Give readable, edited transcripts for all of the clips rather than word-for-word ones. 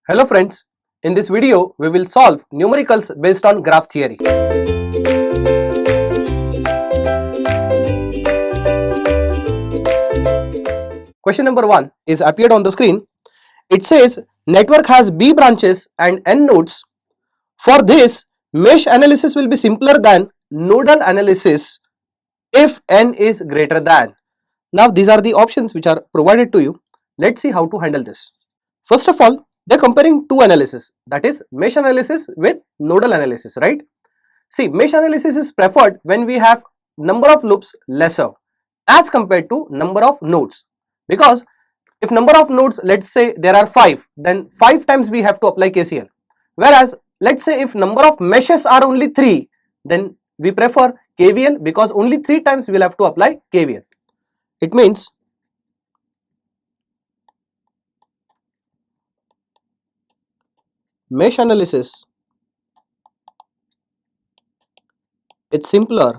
Hello friends, in this video we will solve numericals based on graph theory. Question number 1 is appeared on the screen. It says network has B branches and N nodes. For this, mesh analysis will be simpler than nodal analysis if N is greater than. Now these are the options which are provided to you. Let's see how to handle this. First of all, they are comparing two analysis, that is mesh analysis with nodal analysis, right? See, mesh analysis is preferred when we have number of loops lesser as compared to number of nodes, because if number of nodes, let's say there are 5, then 5 times we have to apply KCL, whereas let's say if number of meshes are only 3, then we prefer KVL because only 3 times we will have to apply KVL. It means mesh analysis, it's simpler,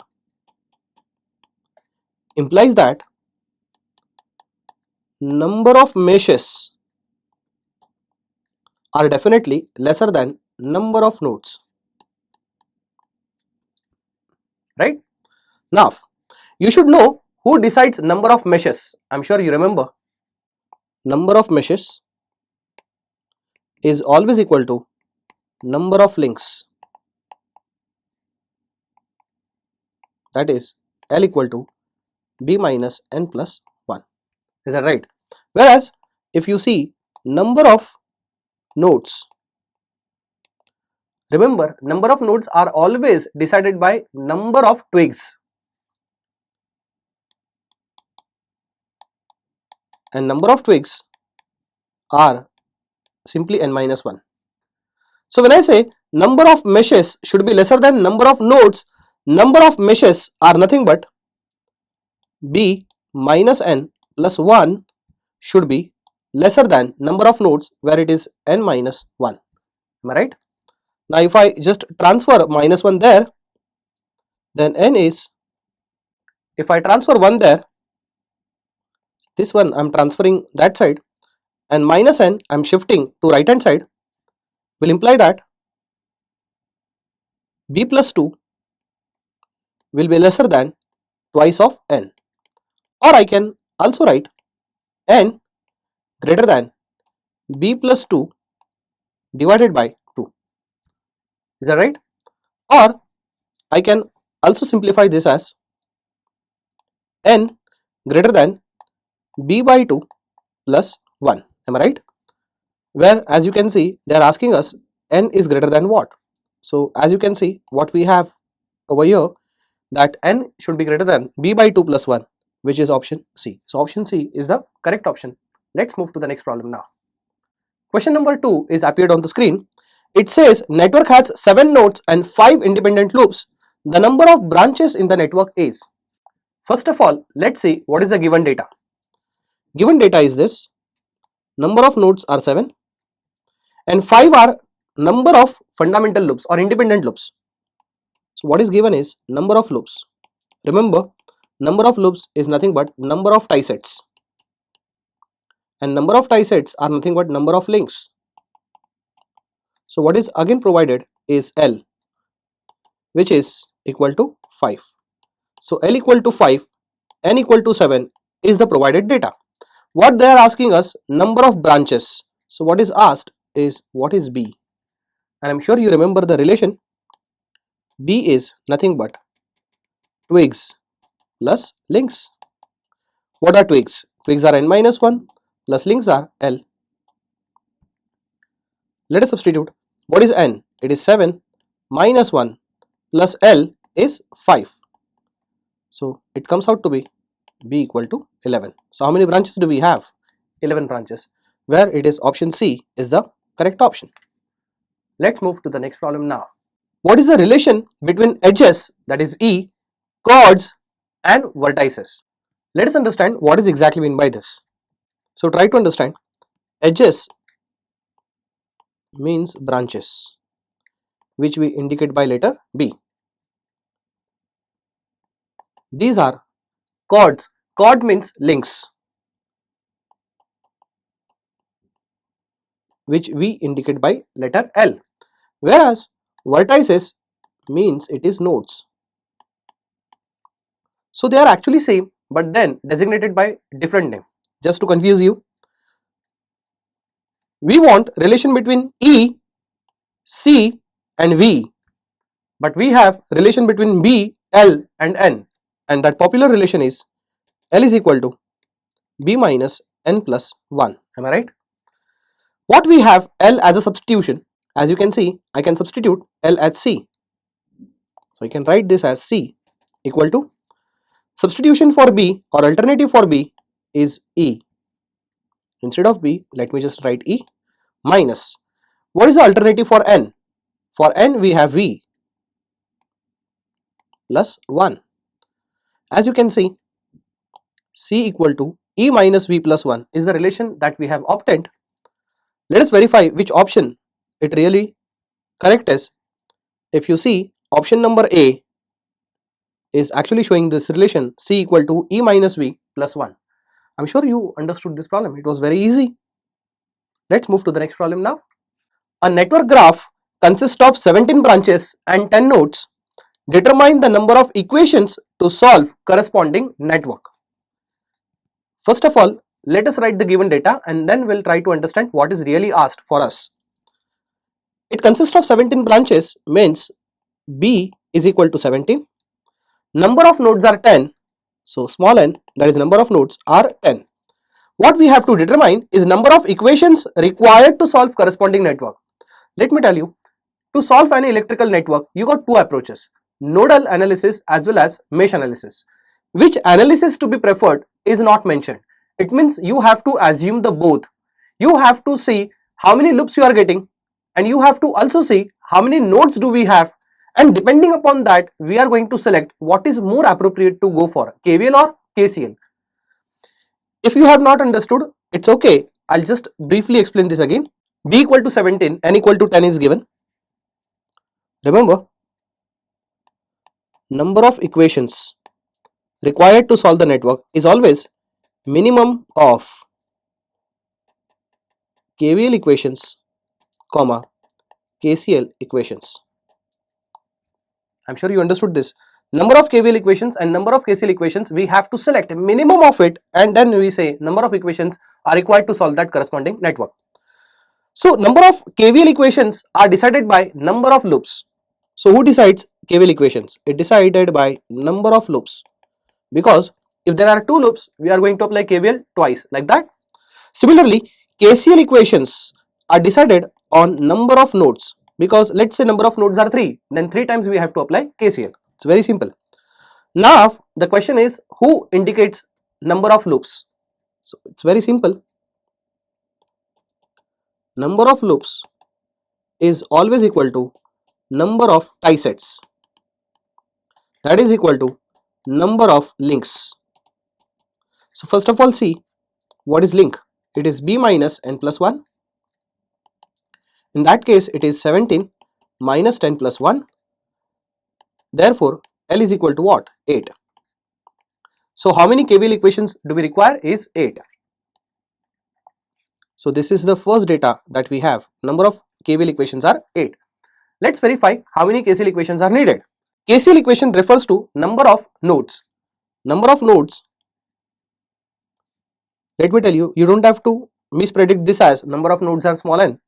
implies that number of meshes are definitely lesser than number of nodes, right? Now you should know who decides number of meshes. I'm sure you remember number of meshes is always equal to number of links, that is L equal to B minus N plus 1. Is that right? Whereas if you see number of nodes, remember number of nodes are always decided by number of twigs, and number of twigs are simply N minus 1. So when I say number of meshes should be lesser than number of nodes, number of meshes are nothing but B minus N plus 1 should be lesser than number of nodes where it is N minus 1. Am I right? Now if I just transfer minus 1 there, then N is, if I transfer 1 there, this one I am transferring that side, and minus N I am shifting to right hand side, will imply that B plus 2 will be lesser than twice of N, or I can also write N greater than B plus 2 divided by 2. Is that right? Or I can also simplify this as N greater than B by 2 plus 1. Am I right? Where as you can see they are asking us N is greater than what? So as you can see what we have over here, that N should be greater than B by 2 plus 1, which is option C. So option C is the correct option. Let's move to the next problem now. Question number 2 is appeared on the screen. It says network has 7 nodes and 5 independent loops. The number of branches in the network is. First of all, let's see what is the given data. Given data is this: number of nodes are 7 and 5 are number of fundamental loops or independent loops. So what is given is number of loops. Remember, number of loops is nothing but number of tie sets, and number of tie sets are nothing but number of links. So what is again provided is L, which is equal to 5. So L equal to 5, N equal to 7 is the provided data. What they are asking us, number of branches. So what is asked is what is B, and I'm sure you remember the relation. B is nothing but twigs plus links. What are twigs? Twigs are N minus 1 plus links are L. Let us substitute. What is N? It is 7 minus 1 plus L is 5. So it comes out to be B equal to 11. So how many branches do we have? 11 branches, where it is option C is the correct option. Let's move to the next problem now. What is the relation between edges, that is E, chords and vertices? Let us understand what is exactly meant by this. So try to understand. Edges means branches, which we indicate by letter B. These are chords. Chord means links. which we indicate by letter L, whereas vertices means it is nodes. So they are actually same but then designated by different name. Just to confuse you, we want relation between E, C and V, but we have relation between B, L and N, and that popular relation is L is equal to B minus N plus 1. Am I right? What we have L as a substitution, as you can see, I can substitute L as C. So I can write this as C equal to, substitution for B or alternative for B is E. Instead of B, let me just write E minus, what is the alternative for N? For N we have V plus 1. As you can see, C equal to E minus V plus 1 is the relation that we have obtained. Let us verify which option it really correct is. If you see, option number A is actually showing this relation C equal to E minus V plus 1. I'm sure you understood this problem. It was very easy. Let's move to the next problem now. A network graph consists of 17 branches and 10 nodes. Determine the number of equations to solve corresponding network. First of all, let us write the given data and then we'll try to understand what is really asked for us. It consists of 17 branches, means B is equal to 17. Number of nodes are 10. So small n, that is number of nodes, are 10. What we have to determine is number of equations required to solve corresponding network. Let me tell you, to solve any electrical network, you got two approaches, nodal analysis as well as mesh analysis. Which analysis to be preferred is not mentioned. It means you have to assume the both. You have to see how many loops you are getting and you have to also see how many nodes do we have, and depending upon that we are going to select what is more appropriate to go for, KVL or KCL. If you have not understood, it's okay. I'll just briefly explain this again. B equal to 17, N equal to 10 is given. Remember, number of equations required to solve the network is always minimum of KVL equations, comma, KCL equations. I'm sure you understood this. Number of KVL equations and number of KCL equations, we have to select a minimum of it and then we say number of equations are required to solve that corresponding network. So number of KVL equations are decided by number of loops. So who decides KVL equations? It decided by number of loops, because if there are two loops, we are going to apply KVL twice, like that. Similarly, KCL equations are decided on number of nodes, because let's say number of nodes are 3, then 3 times we have to apply KCL. It's very simple. Now the question is, who indicates number of loops? So it's very simple. Number of loops is always equal to number of tie sets, that is equal to number of links. So first of all, see what is link. It is B minus N plus 1. In that case, it is 17 minus 10 plus 1. Therefore, L is equal to what? 8. So how many KVL equations do we require? Is 8. So this is the first data that we have. Number of KVL equations are 8. Let's verify how many KCL equations are needed. KCL equation refers to number of nodes. Number of nodes, let me tell you, you don't have to mispredict this as number of nodes are small n.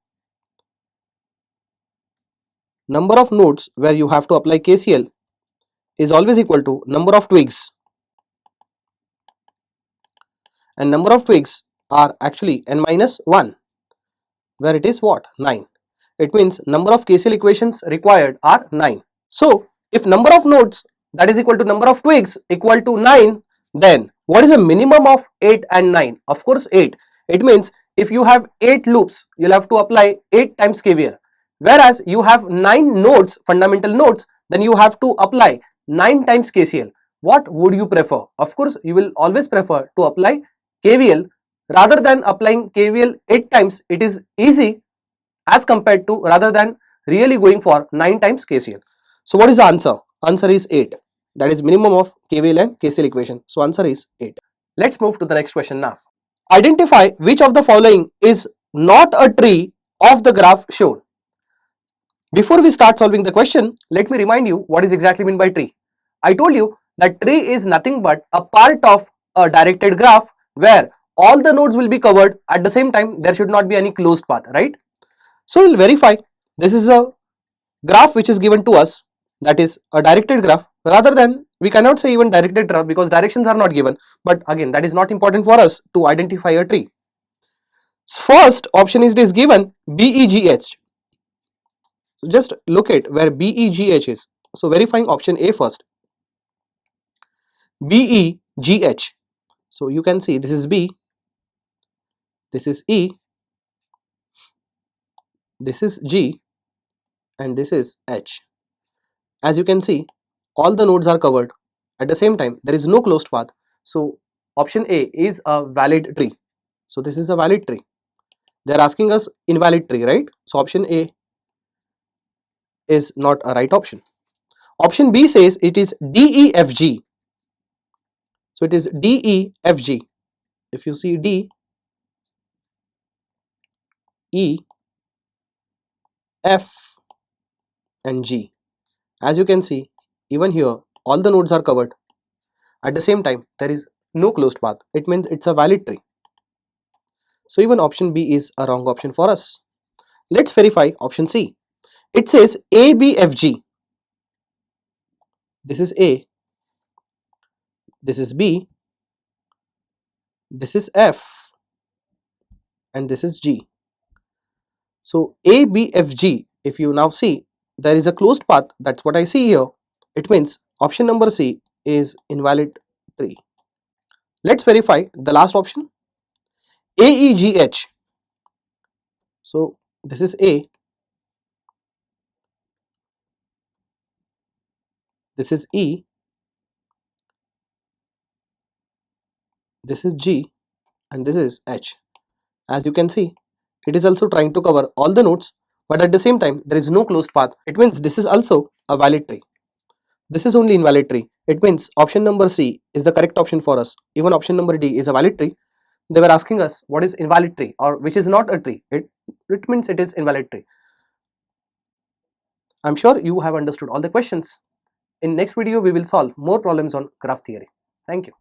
Number of nodes where you have to apply KCL is always equal to number of twigs, and number of twigs are actually n minus 1, where it is what? 9. It means number of KCL equations required are 9. So if number of nodes, that is equal to number of twigs, equal to 9, then what is the minimum of 8 and 9? Of course 8. It means if you have 8 loops, you'll have to apply 8 times KVL. Whereas you have 9 nodes, fundamental nodes, then you have to apply 9 times KCL. What would you prefer? Of course, you will always prefer to apply KVL rather than applying KVL 8 times. It is easy as compared to rather than really going for 9 times KCL. So what is the answer? Answer is 8. That is minimum of KVL and KCL equation. So answer is 8. Let's move to the next question now. Identify which of the following is not a tree of the graph shown. Before we start solving the question, let me remind you what is exactly meant by tree. I told you that tree is nothing but a part of a directed graph where all the nodes will be covered at the same time. There should not be any closed path, right? So we'll verify this is a graph which is given to us, that is a directed graph. Rather than, we cannot say even directed graph because directions are not given, but again that is not important for us to identify a tree. First option is given BEGH. So just look at where BEGH is. So verifying option A first. BEGH. So you can see this is B, this is E, this is G, and this is H. As you can see, all the nodes are covered. At the same time, there is no closed path. So option A is a valid tree. So this is a valid tree. They are asking us invalid tree, right? So option A is not a right option. Option B says it is DEFG. So it is DEFG. If you see D, E, F and G. As you can see, even here all the nodes are covered. At the same time, there is no closed path. It means it's a valid tree. So even option B is a wrong option for us. Let's verify option C. It says ABFG. This is A, this is B, this is F, and this is G. So ABFG, if you now see, there is a closed path. That's what I see here. It means option number C is invalid tree. Let's verify the last option, AEGH. So this is A, this is E, this is G, and this is H. As you can see, it is also trying to cover all the nodes, but at the same time there is no closed path. It means this is also a valid tree. This is only invalid tree. It means option number C is the correct option for us. Even option number D is a valid tree. They were asking us what is invalid tree or which is not a tree. It means it is invalid tree. I'm sure you have understood all the questions. In next video we will solve more problems on graph theory. Thank you.